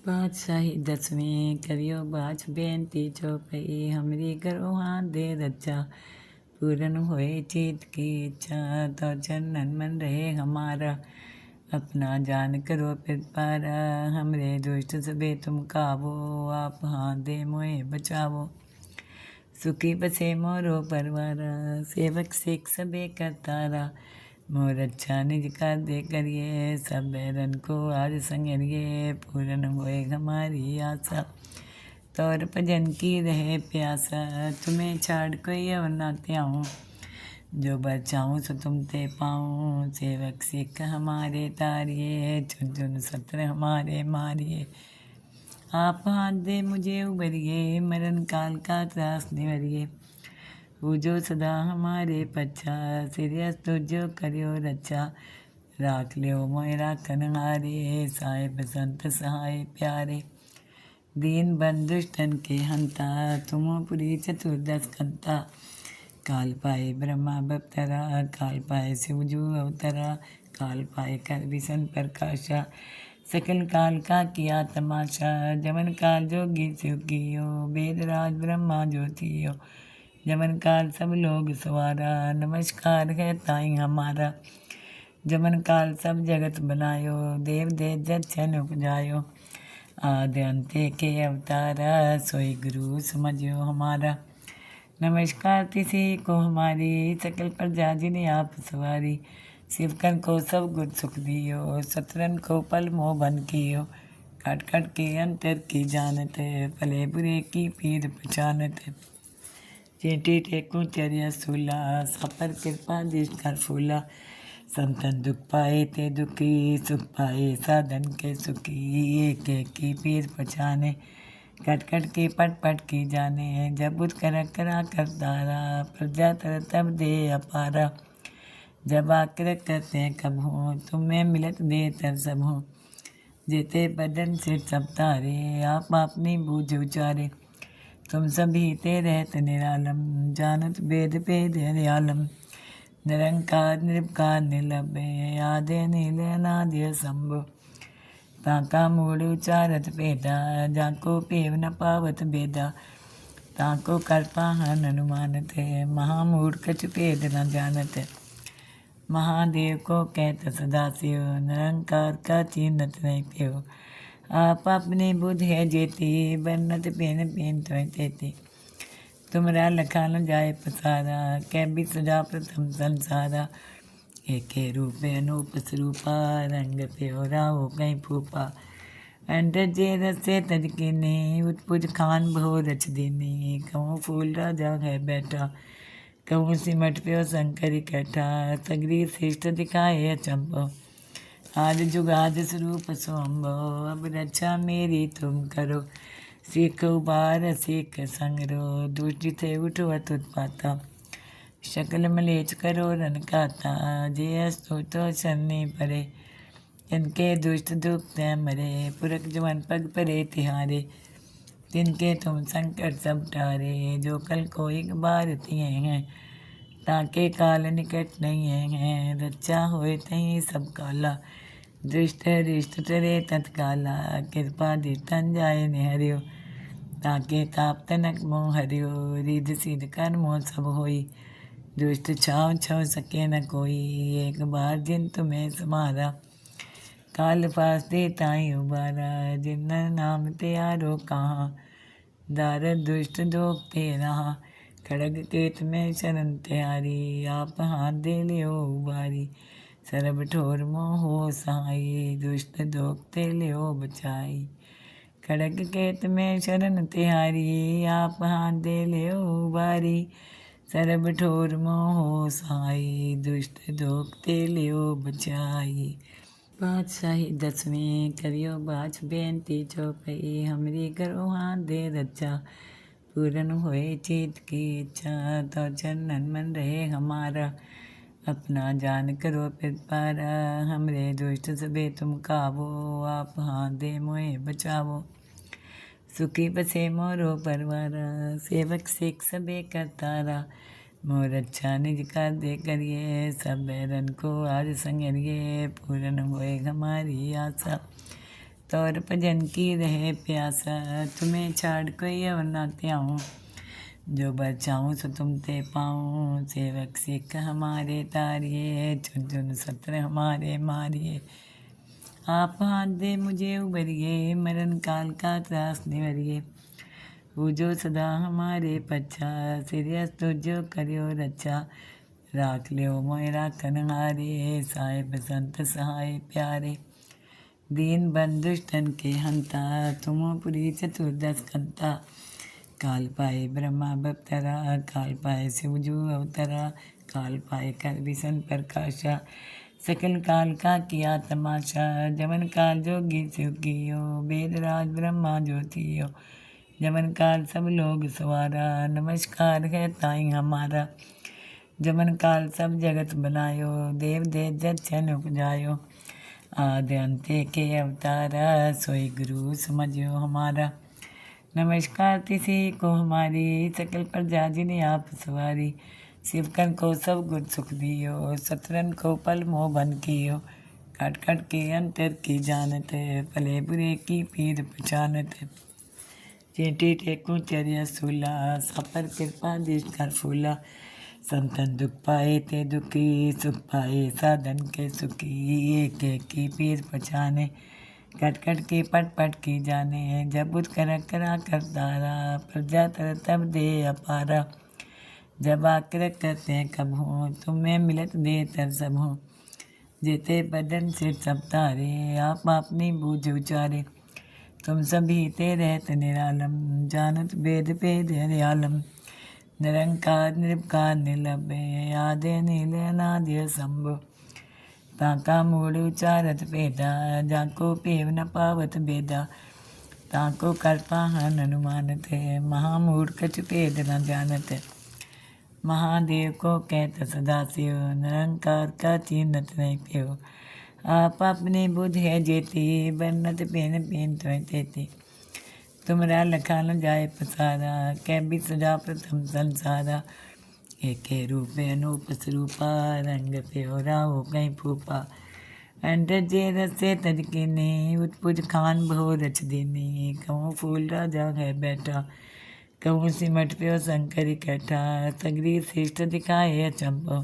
पातशाही 10वीं करियो बाछ बेनती चौपई हमरी करो हाथ दे रचा पूरन होए चित की इच्छा तो चरणन मन रहे हमारा अपना जान करो फिर पारा हमरे दुष्ट सबे तुम काबो आप हाथ दे मोए बचावो सुखी बसे मोरो परवारा सेवक सिख सबे करतारा मोर अच्छा निज कर दे करिए सब बैरन को आज संगरिए पूरन होए हमारी आशा तौर भजन की रहे प्यासा तुम्हें छाड़ कोई और ना त्याऊँ जो बचाऊँ सो तुम ते पाऊँ सेवक सिख हमारे तारिए चुन चुन सत्र हमारे मारिए आप हाथ दे मुझे उबरिए मरण काल का त्रास निवरिए पूजो सदा हमारे पच्छा सिरियस तुझो करियो रचा राख लियो मोय राखन हारे साहिब संत सहाय प्यारे दीन बंधुष्टन के हंता तुमो पुरी चतुर्दश कंता काल पाए ब्रह्मा बप्तरा काल पाए शिवजू अवतरा काल पाए कर विशन प्रकाशा सकल काल का किया तमाशा जमन काल जोगी शिव कियो वेद राज ब्रह्मा ज्योतियो जमन काल सब लोग सवारा नमस्कार है ताई हमारा जमन काल सब जगत बनायो देव दे जन उपजायो आदि अंते के अवतारा सोई गुरु समझियो हमारा नमस्कार तिसी को हमारी सकल प्रजा जिन्हें आप सवारी शिवकन को सब गुण सुख दियो सतरन को पल मोह बन कियो काट काट के अंतर की जानत भले बुरे की पीर पहचानत चेटी टेकू चरिया सूला सपर कृपा दिश कर फूला संतन दुख पाए ते दुखी सुख पाए साधन के सुखी एक एक की पीर पहचाने कट कट की पट पट की जाने जब बुध कर करा कर तारा प्रजा तर तब दे अपारा जब आकर करते कब हो तुम्हें मिलत दे तर सब हो जेते बदन से सब तारे आप अपनी बूझ उचारे तुम सभी ते रहत निरालम जानत वेद भेद हरियालम निरंकार निर्विकार निर्लभ्य आदि नील अनादि शंभु ताका मूड उचारत भेदा जाको पेव न पावत भेदा ताको कर्पा हन अनुमानत महामूढ़ कछ भेद न जानत महादेव को कहत सदाशिव निरंकार का चिन्हत नहीं प्यो आप अपनी बुद्ध है जेती बन्नत पेन पेन तो तेती तुमरा लखा न जाए पसारा कै भी सजा प्रथम संसारा एक रूप अनूप स्वरूपा रंग प्योरा हो कहीं फूपा अंडर जे रसे तजकिनी उत्पुज खान भो रच दीनी कहूँ फूल राजा है बैठा कहूँ सिमट प्यो शंकर इकट्ठा सगरी श्रेष्ठ दिखाए अचंभो आज जुगाद स्वरूप सोम्भो अब रक्षा मेरी तुम करो सीख उबार सीख संगरो दुष्टि थे उठो उत्पाता शकल मलेच करो रन काता जे अस्तु तो शनि परे इनके दुष्ट दुख तय मरे पुरख जवन पग परे तिहारे तिनके तुम संकट सब टारे जो कल को एक बार तिए हैं ताके काल निकट नहीं है रक्षा होए तहीं सब काला दृष्ट रिष्ट तरे तत्काला कृपा दितन जाय निहरियो ताके ताप तनक मोह हरियो रिध सिद्ध कर मोह सब होई दुष्ट छाव छव सके न कोई एक बार जिन तुम्हें समारा काल पास दे ताई उबारा जिन नाम त्यारो कहाँ दार दुष्ट दोख ते रहा खड़ग केत में शरण त्यारी आप हाथ दे लियो उबारी सरब ठोर मोहो सहाई दुष्ट दोखते लियो बचाई खड़ग केत में शरण तिहारी आप हाथ दे लियो उबारी सरब ठोर मोहो सहाई दुष्ट दोखते लियो बचाई पातशाही 10वीं करियो बाछ बेनती चौपई हमरी करो हाथ दे रचा पूरन होए चित की इच्छा तो चरणन मन रहे हमारा अपना जान करो फिर पारा हमरे दुष्ट सबे तुम काबो आप हाथ दे मोए बचावो सुखी बसे मोरो परवारा सेवक सिख सबे करतारा मोर अच्छा निज कर दे करिए सब बैरन को आज संगरिए पूरन होए हमारी आशा तौर भजन की रहे प्यासा, तुम्हें छाड़ कोई और ना त्याऊँ। जो बर चाहूँ सो तुम ते पाऊँ, सेवक सिख हमारे तारिये, चुन चुन सत्र हमारे मारिये। आप हाथ दे मुझे उबरिए, मरण काल का त्रास निवरिए। पूजो सदा हमारे पच्छा, सिरियस तुझो करियो रक्षा। राख लियो मोय राखन हारे, साहिब संत सहाय प्यारे। दीन बंधुष्टन के हंता, तुमो पुरी चतुर्दश कंता। काल पाए ब्रह्मा बप्तरा, काल पाए शिवजू अवतरा। काल पाए कर विसन प्रकाशा, सकल काल का किया तमाशा। जमन काल जोगी शिव कियो, वेद राज ब्रह्मा ज्योतियो। जमन काल सब लोग सवारा, नमस्कार है ताई हमारा। जमन काल सब जगत बनायो, देव दे जन उपजायो। आदि अंत्य के अवतारा, सोई गुरु समझियो हमारा। नमस्कार तिसी को हमारी, सकल प्रजा जिन्हें आप सवारी। शिवकन को सब गुण सुख दियो, सतरन को पल मोह बन कियो। कट कट के अंतर की जानत, भले बुरे की पीर पहचानत। चेटी टेकू चर्या सूला, सापर कृपा दिश कर फूला। संतन दुख पाए ते दुखी, सुख पाए साधन के सुखी। एक एक की पीर पहचाने, कट कट के पट पट की जाने। जब बुध करा कर तारा, प्रजा तर तब दे अपारा। जब आकर करते कब हो, तुम्हें मिलत दे तर सब हो। जेते बदन से सब तारे, आप अपनी बूझ उचारे। तुम सभी ते रहत निरालम, जानत वेद भेद हरियालम। निरंकार निर्विकार निर्लभ्य, आदि नील अनादि शंभु। ताका मूल उचारत भेदा, जाको पेव न पावत भेदा। ताको कर्ता हन अनुमानत, महामूढ़ कछु भेद न जानत। महादेव को कहत सदा शिव, निरंकार का चिन्हत नहीं प्यो। आप अपनी बुद्ध है जेती, बन्नत पेन पेन त्वं तेती। तुमरा लखा न जाए पसारा, कै भी सजा प्रथम संसारा। एक रूप अनूप स्वरूपा, रंग प्योरा हो कहीं फूपा। अंडर जे रसे तज कीनी, उत्पुज खान बहु रच दीनी। कहूँ फूल राजा है बैठा, कहूँ सिमट प्यो शंकर इकट्ठा। सगरी श्रेष्ठ दिखाए अचंभो,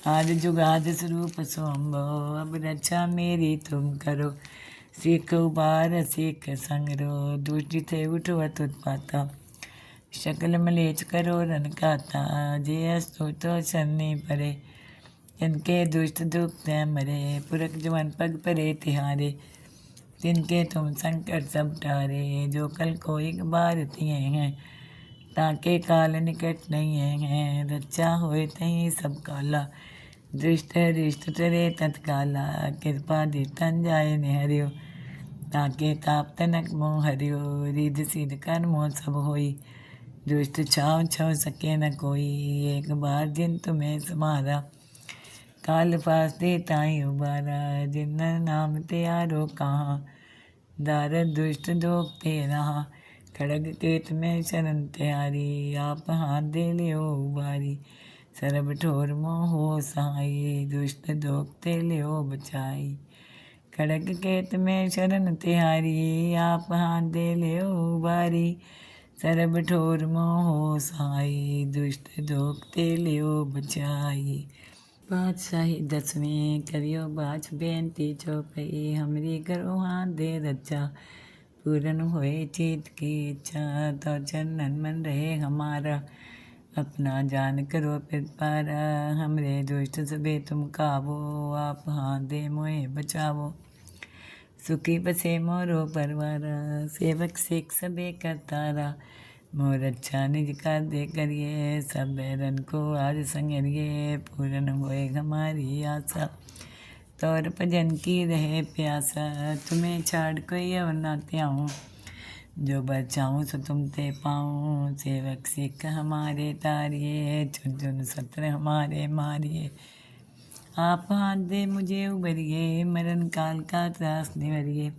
आज जुगाद स्वरूप सोम्भो। अब रक्षा मेरी तुम करो, सीख उबार सीख संगरो। दुष्ट थे उठवत उत्पाता, शकल मलेच करो रन काता। जे अस्तु तो शरणी परे, जिनके दुष्ट दुख तै मरे। पुरख जवन पग परे तिहारे, जिनके तुम संकट सब टारे। जो कल को एक बार तिए हैं, ताके काल निकट नहीं है। रक्षा होए तहीं सब काला, दृष्ट रिष्ट तरे तत्काला। कृपा तन जाए निहरियो, ताके ताप तनक मोह हरियो। रिध सिद्ध कर मोह सब होई, दुष्ट छाव छव सके न कोई। एक बार जिन तुम्हें समारा, काल पास दे ताई उबारा। जिन नाम त्यारो कहाँ, दारद दुष्ट दोख ते रहा। खड़ग केत में शरण त्यारी, आप हाथ दे लियो उबारी। सरब ठोर मोह हो सहाई, दुष्ट दोख ते लियो बचाई। खड़ग केत में शरण तिहारी, आप हाथ दे लियो उबारी। सरब ठोर मोह हो सहाई, दुष्ट दोख ते लियो बचाई। पातशाही दसवीं करियो बाछ बेनती चौपई। हमरी करो हाथ दे रक्षा, पूरन होए चित की इच्छा। तो चरणन मन रहे हमारा, अपना जान करो पिरपारा। हमरे दुष्ट सबे तुम काबो, आप हाथ दे मोहे बचावो। सुखी बसे मोरो परवारा, सेवक सिख सबे करतारा। मोर अच्छा निज कर दे करिए, सब बैरन को आज संगरिए। पूरन होए हमारी आशा, तौर भजन की रहे प्यासा। तुम्हें छाड़ कोई और ना त्याऊँ, जो बर चाहूँ सो तुम ते पाऊँ। सेवक सिख हमारे तारिये, चुन चुन सत्र हमारे मारिये। आप हाथ दे मुझे उबरिए, मरण काल का त्रास निवरिए।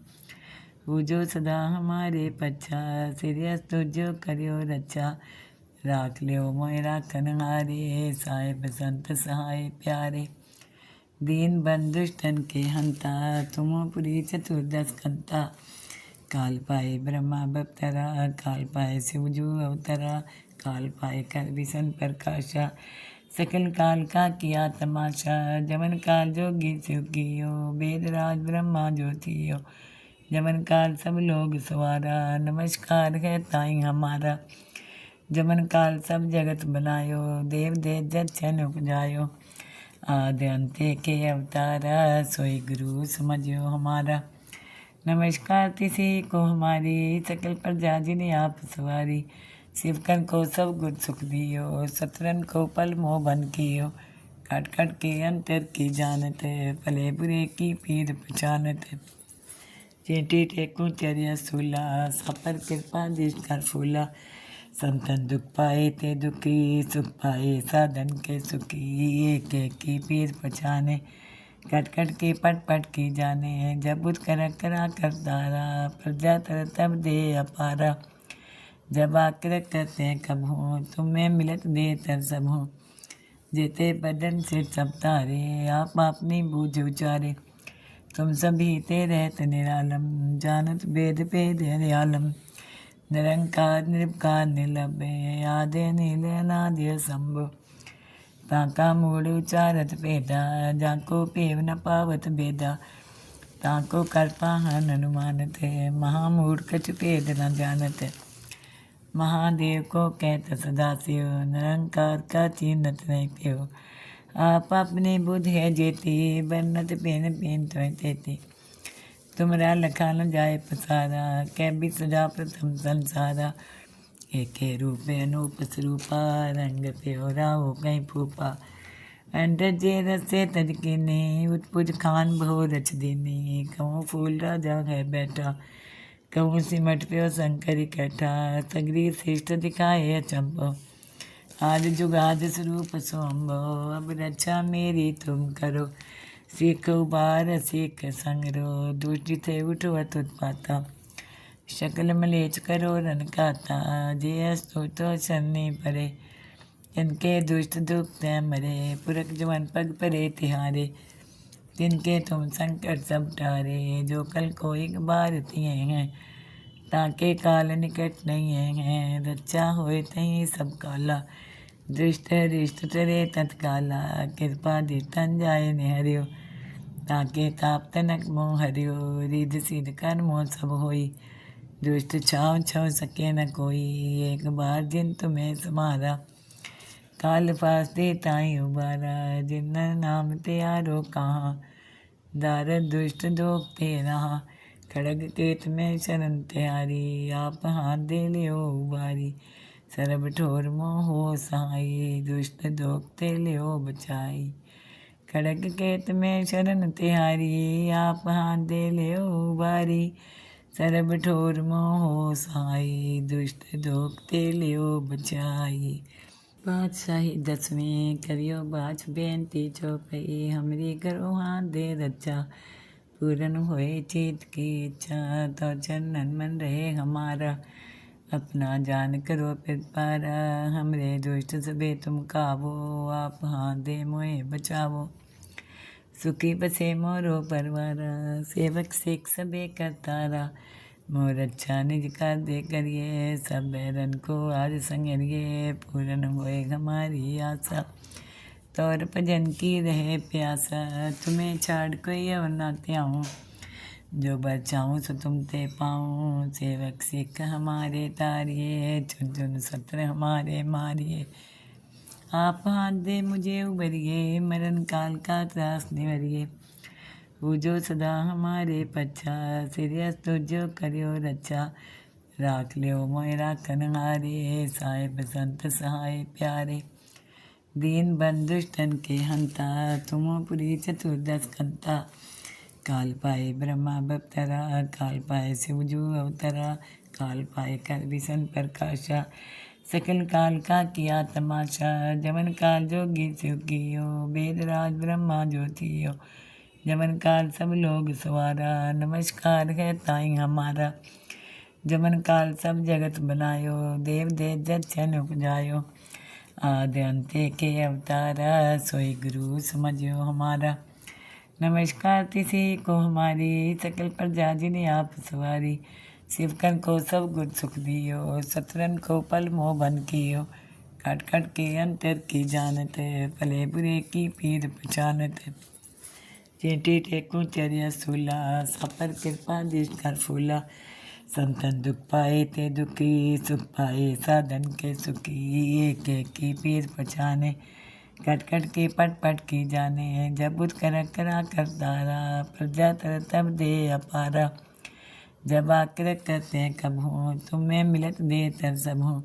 पूजो सदा हमारे पच्छा, सिरियस तुझो करियो रक्षा। राख लियो मोय राखन हारे, साहिब संत सहाय प्यारे। दीन बंधुष्टन के हंता, तुम पुरी चतुर्दश कंता। काल पाए ब्रह्मा बप्तरा, काल पाए शिवजू अवतरा, काल पाए कर विशन प्रकाशा, सकल काल का किया तमाशा। जमन काल जोगी शिव कियो, वेद राज ब्रह्मा ज्योतियो। जमन काल सब लोग सवारा, नमस्कार है ताई हमारा। जमन काल सब जगत बनायो, देव दे जन उपजायो। आदि अंत्य के अवतारा, सोई गुरु समझो हमारा। नमस्कार तिसी को हमारी, सकल प्रजा जिन्हें आप सवारी। शिवकन को सब गुण सुख दियो, सतरन को पल मोह बन कियो। काट काट के अंतर की जानत, भले बुरे की पीर पहचानत। चेटी टेकू चरिया सूला, सपर कृपा दिश कर फूला। संतन दुख पाए ते दुखी, सुख पाए साधन के सुखी। एक एक की पीर पहचाने, कट कट की पट पट की जाने। जब बुध कर करा कर तारा, प्रजा तर तब दे अपारा। जब आकर करते कब हो, तुम्हें मिलत दे तर सब हो। जेते बदन से सब तारे, आप अपनी बूझ उचारे। तुम सभी ते रहत निरालम, जानत वेद भेद हरियालम। निरंकार निर्विकार निर्लभ्य, आदि नील अनादि शंभु। ताका मूढ़ उचारत भेदा, जाको पेव न पावत भेदा। ताको कर्ता हन अनुमानत, महामूढ़ कछ भेद न जानत। महादेव को कहत सदा शिव, निरंकार का चिन्हत नहीं प्यो। आप अपनी बुद्ध है जेती, बन्नत पेन पेन तो तेती। तुमरा लखा न जाए पसारा, कै भी सजा प्रथम संसारा। एक रूप अनूप स्वरूपा, रंग प्योरा हो कहीं फूपा। अंडर जे रसे तजकिनी, उत्पुज खान बहु रच दीनी। कहूँ फूल राजा है बैठा, कहूँ सिमट प्यो शंकर इकट्ठा। सगरी श्रेष्ठ दिखाए अचंभो, आज जुगाद स्वरूप सोम्भो। अब रक्षा मेरी तुम करो, सीख उबार सीख संगरो। दुष्टि थे उठो उत्पाता, शकल मलेच करो रन काता। जे अस्तु तो शरणी परे, जिनके दुष्ट दुख तै मरे। पुरख जवन पग परे तिहारे, जिनके तुम संकट सब टारे। जो कल को एक बार तिए हैं, ताके काल निकट नहीं है। रक्षा होए तहीं सब काला, दृष्ट रिष्ट तरे तत्काला। कृपा दी तन जाए निहरियो, ताके ताप तनक मोह हरियो। रिध सिद्ध कर मोह सब होई, दुष्ट छाव छव सके न कोई। एक बार जिन तुम्हें समारा, काल पास दे ताई उबारा। जिन नाम त्यारो कहाँ, दारद दुष्ट दोख ते रहा। खड़ग केत में शरण त्यारी, आप हाथ दे लियो उबारी। सरब ठोर मोह हो सहाई, दुष्ट दोख ते लियो बचाई। खड़ग केत में शरण तिहारी, आप हाथ दे लियो उबारी। सरब ठोर मोह हो सहाई, दुष्ट दोख ते लियो बचाई। बादशाही दसवीं करियो बाज बेनती चौपई, हमरी करो हाथ दे रचा। पूरन होए चित की इच्छा, तो चरणन मन रहे हमारा। अपना जान करो फिर पारा, हमरे दुष्ट सबे तुम काबो। आप हाथ दे मोहे बचावो, सुखी बसे मोरो परवारा। सेवक सिख सबे करतारा, मोर अच्छा निज कर दे करिए। सब बैरन को आज संगरिए, पूरन होए हमारी आशा। तौर भजन की रहे प्यासा, तुम्हें छाड़ कोई और ना त्याऊँ। जो बचाऊँ सो तुम ते पाऊँ। सेवक सिख हमारे तारिए, चुन चुन सत्र हमारे मारिए। आप हाथ दे मुझे उबरिए, मरण काल का त्रास निवरिए। पूजो सदा हमारे पच्छा, सिरियस तुझो करियो रक्षा। राख लियो मोय राखन हारे, साहेब संत सहाय प्यारे। दीन बंधुष्टन के हंता, तुम पुरी चतुर्दश कंता। काल पाए ब्रह्मा बप्तरा, काल पाए शिवजू अवतरा। काल पाए कर विशन प्रकाशा, सकल काल का किया तमाशा। जमन काल जोगी शिव कियो, वेद राज ब्रह्मा ज्योतियो। जमन काल सब लोग सवारा, नमस्कार है ताई हमारा। जमन काल सब जगत बनायो, देव दे जन उपजायो। आदि अंत्य के अवतारा, सोई गुरु समझो हमारा। नमस्कार तिसी को हमारी, सकल प्रजा जिन्हें आप सवारी। शिवकन को सब गुण सुख दियो, सतरन को पल मोह बन कियो। खट खट के अंतर की जानत, भले बुरे की पीर पहचानत। चेटी टेकू चर्या सूला, सापर कृपा दिश कर फूला। संतन दुख पाए ते दुखी, सुख पाए साधन के सुखी। एक एक की पीर पहचाने, कट कट के पट पट की जाने। जब बुध करा कर तारा, प्रजा तर तब दे अपारा। जब आकर करते कब हो, तुम्हें मिलत दे तर सब हो।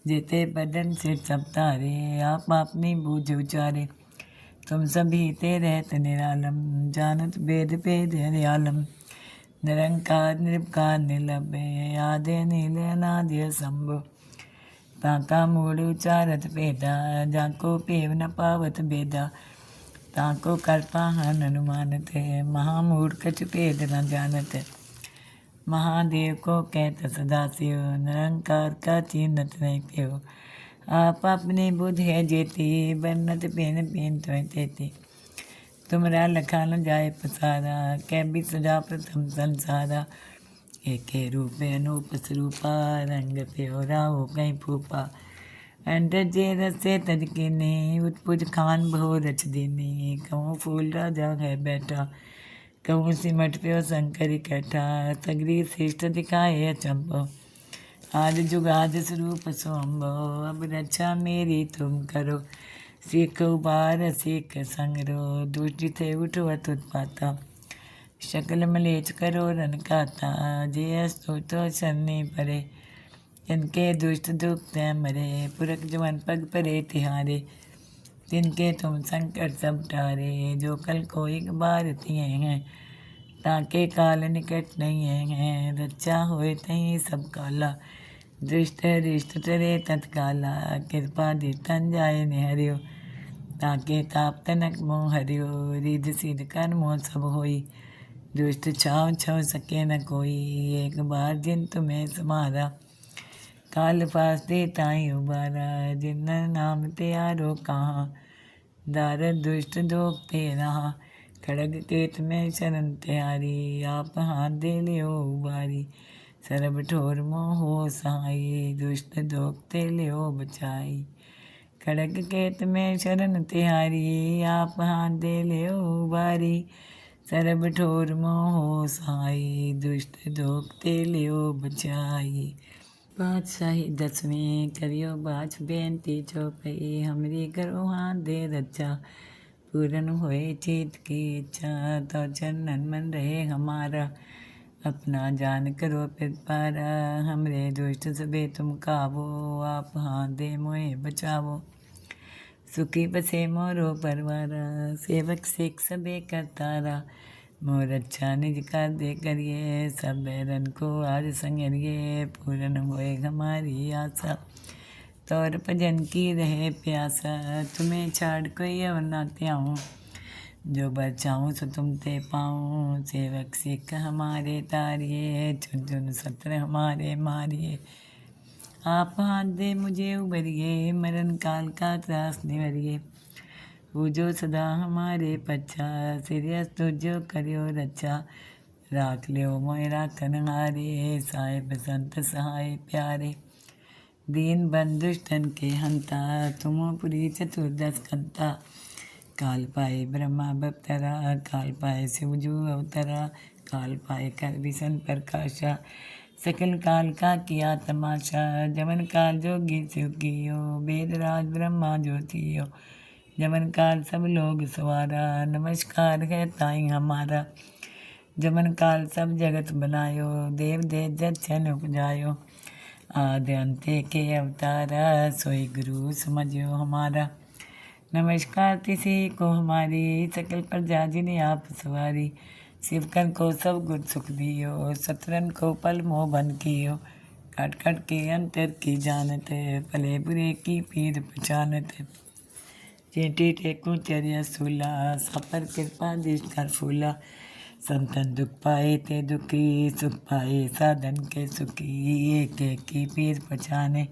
जेते बदन से सब तारे, आप अपनी बूझ उचारे। तुम सभी ते रहत निरालम, जानत वेद वेद हरियालम। निरंकार निर्विकार निर्लभ्य, आदि नील अनादि शंभु। ताका मूढ़ उचारत भेदा, जाको पेव न पावत बेदा। ताको कर्ता हन अनुमानत, महामूढ़ कछु भेद न जानत। महादेव को कहत सदा शिव, निरंकार का चिन्हत नहीं प्यो। आप अपनी बुध है जेती, बन्नत पेन पेन त्वं तेती। तुमरा लखा न जाए पसारा, कै भी सजा प्रथम संसारा। एके रूप अनूप स्वरूपा, रंग प्योरा हो कहीं फूपा। अंडर जे रसे तज कीनी, उत्पुज खान बहु रच दीनी। कहूँ फूल राजा है बैठा, कहूँ सिमट प्यो शंकर इकट्ठा। सगरी श्रेष्ठ दिखाए अचंभो, आज जुगाद स्वरूप सोम्भो। अब रक्षा मेरी तुम करो, सीख उबार सीख संगरो। दुष्ट थे उठवत उत्पाता, शकल मलेच करो रन काता। जे अस्तु तो शनि परे, इनके दुष्ट दुख तय मरे। पुरख जवन पग परे तिहारे, तिनके तुम संकट सब टारे। जो कल को एक बार तिये हैं, ताके काल निकट नहीं है। रक्षा होए तहीं सब काला, दृष्ट रिष्ट तरे तत्काला। कृपा दितन जाय निहरियो, ताके ताप तनक मोह हरियो। रिध सिद्ध कर मोह सब होई, दुष्ट छाव छव सके न कोई। एक बार जिन तुम्हें समारा, काल पास दे ताई उबारा। जिन नाम त्यारो कहाँ, दारद दुष्ट दोख ते रहा। खड़ग केत में शरण त्यारी, आप हाथ दे लियो उबारी। सरब ठोर मोह हो सहाई, दुष्ट दोख ते लियो बचाई। खड़ग केत में शरण तिहारी, आप हाथ दे लियो उबारी। सरब ठोर मोह हो सहाई, दुष्ट दोख ते लियो बचाई। पातशाही दसवीं करियो बाछ बेनती चौपई। हमरी करो हाथ दे रक्षा, पूरन होए चित की इच्छा। तो चरणन मन रहे हमारा, अपना जान करो पिरपारा। हमरे दुष्ट सबे तुम काबो, आप हाथ दे मोहे बचावो। सुखी बसे मोरो परवारा, सेवक सिख सबे करतारा। मोर अच्छा निज कर दे करिए, सब बैरन को आज संगरिए। पूरन होए हमारी आशा, तौर भजन की रहे प्यासा। तुम्हें छाड़ कोई अवर ना त्याऊँ, जो बचाऊँ सो तुम ते पाऊँ। सेवक सिख हमारे तारिये, चुन चुन सत्र हमारे मारिए। आप हाथ दे मुझे उबरिए, मरण काल का त्रास निवरिए। पूजो सदा हमारे पच्छा, सिरियस तुझो करियो रक्षा। राख लियो मोय राखन हारे, साहिब संत सहाय प्यारे। दीन बंधुष्टन के हंता, तुमो पुरी चतुर्दश कंता। काल पाए ब्रह्मा बप्तरा, काल पाए शिवजू अवतरा। काल पाए कर विशन प्रकाशा, सकल काल का किया तमाशा। जमन काल जोगी शिव कियो, वेद राज ब्रह्मा ज्योतियो। जमन काल सब लोग सवारा, नमस्कार है ताई हमारा। जमन काल सब जगत बनायो, देव दे जच्छन उपजायो। आदि अंते के अवतारा, सोई गुरु समझियो हमारा। नमस्कार तिसी को हमारी, सकल प्रजा जिन्हें आप सवारी। शिवकन को सब गुण सुख दियो, सतरन को पल मोह बन कियो। खट खट के अंतर की जानत, भले बुरे की पीर पहचानत। चेटी टेकू चर्या सूला, सापर कृपा दिश कर फूला। संतन दुख पाए ते दुखी, सुख पाए साधन के सुखी। एक एक की पीर पहचाने,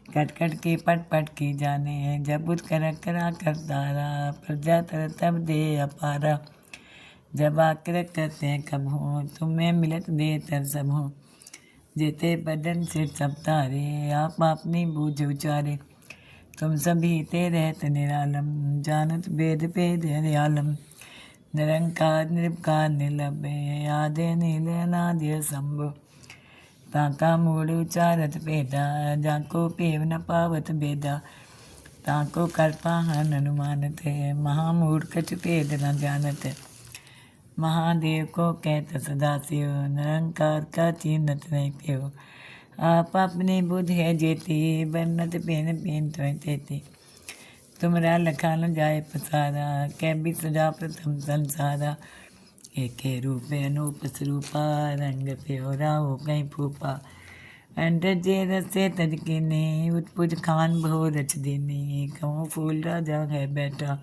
कट कट के पट पट की जाने। जब बुध करा कर तारा, प्रजा तर तब दे अपारा। जब आकर कहते हैं कब हो, तुम्हें मिलत दे तर सब हो। जेते बदन से सब तारे, आप अपनी बूझ उचारे। तुम सभी ते रहत निरालम, जानत वेद भेद हरियालम। निरंकार निर्विकार निर्लभ्य, आदि नील अनादि शंभु। ताका मूढ़ उचारत भेदा, जाको पेव न पावत भेदा। ताको कर्पाहन अनुमानत, महामूढ़ कछु भेद न जानत। महादेव को कहत सदा शिव, निरंकार का चिन्हत नहीं प्यो। आप अपनी बुद्ध है जेती, बन्नत पेन पेन त्वय तेती। तुमरा लखा न जाए पसारा, कै भी सजा प्रथम संसारा। एक रूप अनूप स्वरूपा, रंग प्योरा हो कहीं फूपा। अंडर जे रसे तजकिनी, उत्पुज खान बहु रच दीनी। कहूँ फूल राजा है बैठा,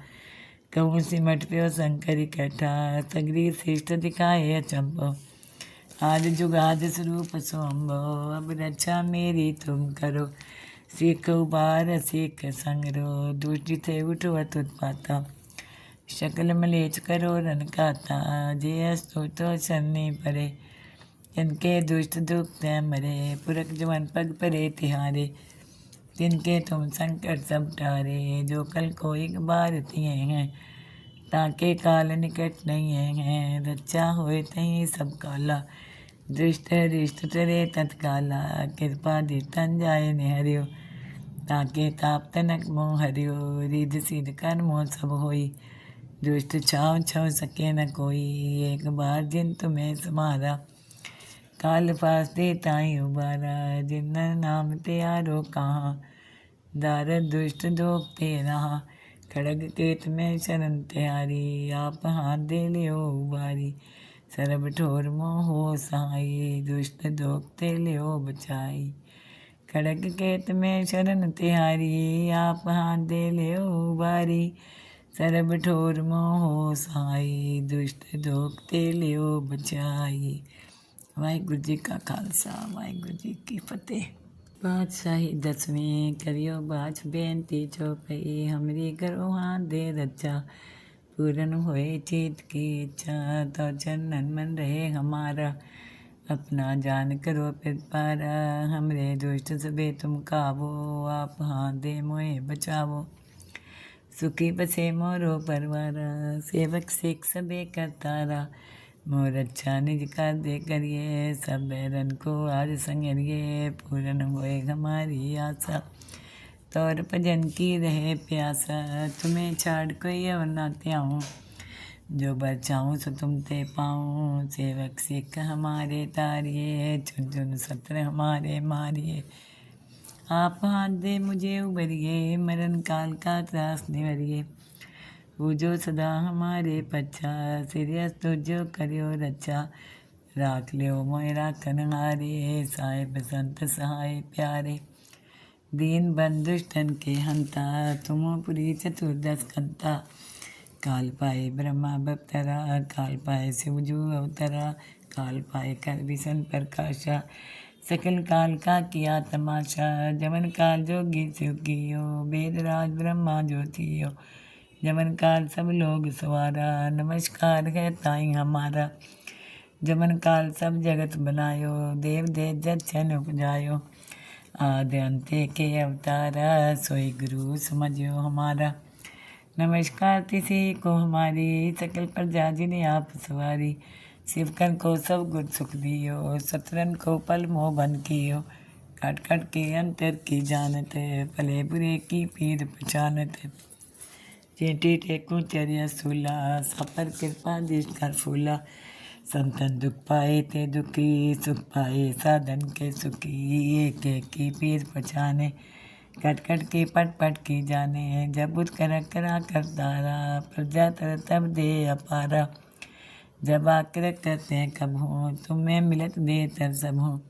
कहूँ सिमट प्यो शंकर इकट्ठा। सगरी श्रेष्ठ दिखाए अचंभो, आज जुगाद स्वरूप सोम्भो। अब रक्षा मेरी तुम करो, सीख उबार सीख संगरो। दुष्टि थे उठो उत्पाता, शकल मलेच करो रन काता। जे अस्तु तो शरणी परे, जिनके दुष्ट दुख मरे। पुरख जवन पग परे तिहारे, तिनके तुम संकट सब टारे। जो कल को एक बार तिए हैं, ताके काल निकट नहीं है। रक्षा होए तहीं सब काला, दृष्ट रिष्ट तरे तत्काला। कृपा दितन जाय निहरियो, ताके ताप तनक मोह हरियो। रिध सिद्ध कर मोह सब होई, दुष्ट छाव छव सके न कोई। एक बार जिन तुम्हें समारा, काल पास दे ताई उबारा। जिन नाम त्यारो कहाँ, दारद दुष्ट दोखते रहा। खड़ग केत में शरण त्यारी, आप हाथ दे लियो उबारी। सरब ठोर मोहो सहाई, दुष्ट दोखते लियो बचाई। खड़ग केत में शरण त्यारी, आप हाथ दे लियो उबारी। सरब ठोर मोहो सहाई, दुष्ट दोखते लियो बचाई। वाहिगुरु जी का खालसा, वाहिगुरु जी की फतेह। बादशाही दसवीं करियो बाछ बेनती चौपई, हमरी करो हाथ दे रक्षा। पूरन होए चित की इच्छा, तो चरणन मन रहे हमारा। अपना जान करो फिर पारा, हमरे दुष्ट सबे तुम काबो। आप हाथ दे मोहे बचावो, सुखी बसे मोरो परवारा। सेवक सिख सबे करतारा, मोर अच्छा निज कर दे करिए। सब बैरन को आज संगरिए, पूरन होए हमारी आशा। तौर भजन की रहे प्यासा, तुम्हें छाड़ कोई अवर ना त्याऊँ। जो बर चाहूँ सो तुम ते पाऊँ। सेवक सिख हमारे तारिए, चुन चुन सत्र हमारे मारिए। आप हाथ दे मुझे उबरिए, मरण काल का त्रास निवरिए। पूजो सदा हमारे पच्छा, सिरियस तुझो करियो रक्षा। राख लियो मोय राखन हारे, साहिब संत सहाय प्यारे। दीन बंधुष्टन के हंता, तुमो पुरी चतुर्दश कंता। काल पाए ब्रह्मा बप्तरा, काल पाए शिवजू अवतरा। काल पाए कर विशन प्रकाशा, सकल काल का किया तमाशा। जमन काल जोगी शिव कियो, वेद राज ब्रह्मा ज्योतियो। जमन काल सब लोग सवारा, नमस्कार है ताई हमारा। जमन काल सब जगत बनायो, देव देव जच्छन उपजायो। आदि अंते के अवतारा, सोई गुरु समझियो हमारा। नमस्कार तिसी को हमारी, सकल प्रजा जिन्हें आप सवारी। शिवकन को सब गुण सुख दियो, सतरन को पल मोह बन कियो। खट खट के अंतर की जानत, भले बुरे की पीर पहचानत। चेटी टेकू चरिया सूला, सपर कृपा दिश कर फूला। संतन दुख पाए ते दुखी, सुख पाए साधन के सुखी। एक एक की पीर पहचाने, कट कट की पट पट की जाने। जब बुध कर करा कर तारा, प्रजा तर तब दे अपारा। जब आकर कहते हैं कब हो, तुम्हें मिलत दे तर सब हो।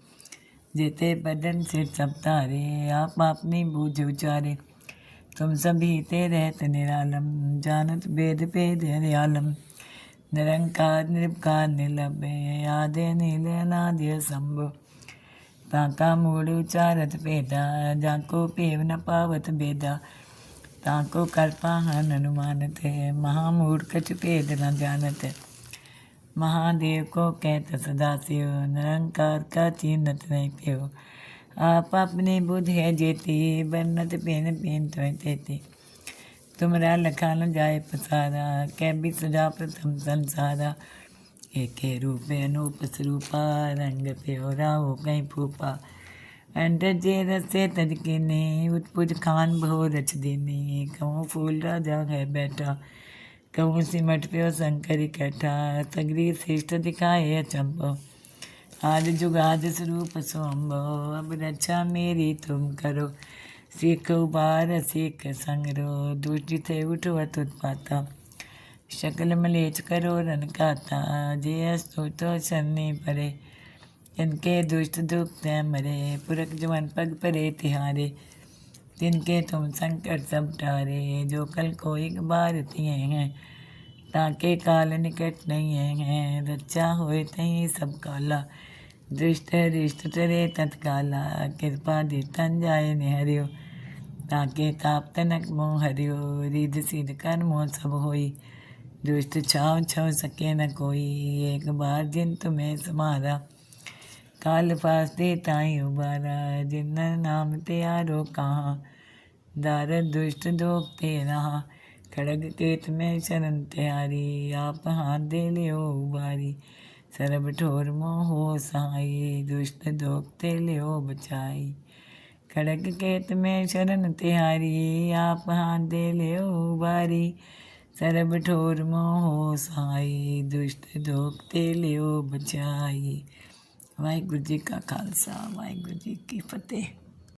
जेते बदन से सब तारे, आप अपनी बूझ उचारे। तुम सभी ते रहत निरालम, जानत वेद भेद हरियालम। निरंकार निर्विकार निर्लभ्य, आदि नील अनादि शंभु। ताका मूढ़ उचारत भेदा, जाको पेव न पावत भेदा। ताको कर्पाहन अनुमानत, महामूढ़ कछु भेद न जानत। महादेव को कहता सदाशिव, निरंकार का चिन्हत नहीं त्यो। आप अपनी बुद्ध है जेती, बन्नत पेन पेन तो तेती। तुमरा लखा न जाए पसारा, कै भी सजा प्रथम संसारा। एके रूपे अनूप स्वरूपा, रंग प्योरा हो कहीं फूपा। अंडर जे रसे तजकिनी, उत्पुज खान बहु रच दीनी। कहूँ फूल राजा है बैठा, कहूँ सिमट प्यो शंकर इकट्ठा। सगरी श्रेष्ठ दिखाए अचंभो, आज जुगाद स्वरूप सोम्बो। अब रक्षा मेरी तुम करो, सीख उबार सीख संगरो। दुष्टि थे उठो उत्पाता, शकल मलेच करो रन काता। जे अस्तु तो शरणी परे, इनके दुष्ट दुख मरे। पुरख जवन पग परे तिहारे, तिनके तुम संकट सब टारे। जो कल को एक बार तिए हैं, ताके काल निकट नहीं है। रक्षा होए तहीं सब काला, दृष्ट रिष्ट टरे तत्काला। कृपा दितन जाय निहरियो, ताके ताप तनक मोह हरियो। रिध सिद्ध कर मोह सब होई, दुष्ट छाव छव सके न कोई। एक बार जिन तुम्हें समारा, काल फास्ते ताई उबारा। जिन नाम त्यारो कहाँ, दारद दुष्ट दोखते रहा। खड़ग केत में शरण त्यारी, आप हाथ दे लियो उबारी। सरब ठोर मोह सहाई, दुष्ट दोखते लियो बचाई। खड़ग केत में शरण त्यारी, आप हाथ दे लियो उबारी। सरब ठोर मोह सहाई, दुष्ट दोखते लियो बचाई। वाहिगुरु जी का खालसा, वाहिगुरु जी की फतेह।